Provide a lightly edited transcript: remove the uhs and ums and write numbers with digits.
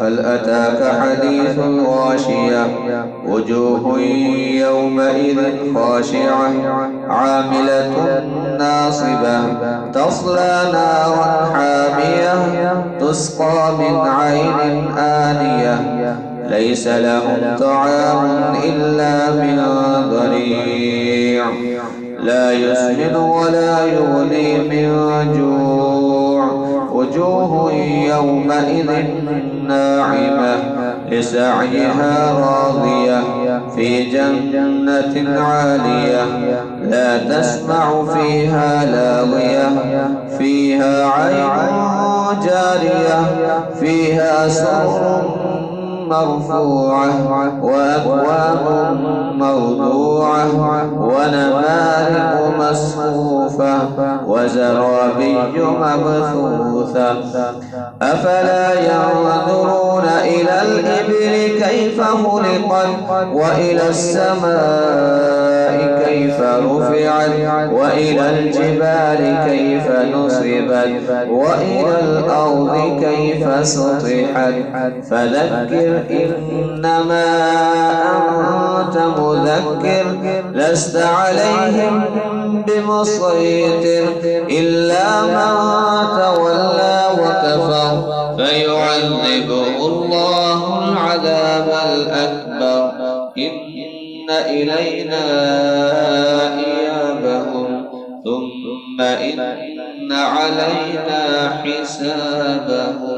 هل أتاك حديث الغاشية وجوه يومئذ خاشعة عاملة ناصبة تصلى نارا حامية تسقى من عين آنية ليس لهم طعام إلا من ضريع لا يسمن ولا يغني من جوع وجوه يومئذ ناعمة لسعيها راضية في جنة عالية لا تسمع فيها لاغية فيها عين جارية فيها سرر مرفوعة وأكواب موضوعة ونمارق مصفوفة وزرابي مبثوثة أفلا ينظرون إلى الإبل كيف خلقت وإلى السماء كيف رفعت وإلى الجبال كيف نصبت وإلى الأرض كيف سطحت فذكر إنما أنت مذكر لست عليهم بمسيطر إلا من تولى وكفر فيعذبه الله العذاب الأكبر إن إلينا إيابهم ثم إن علينا حسابهم.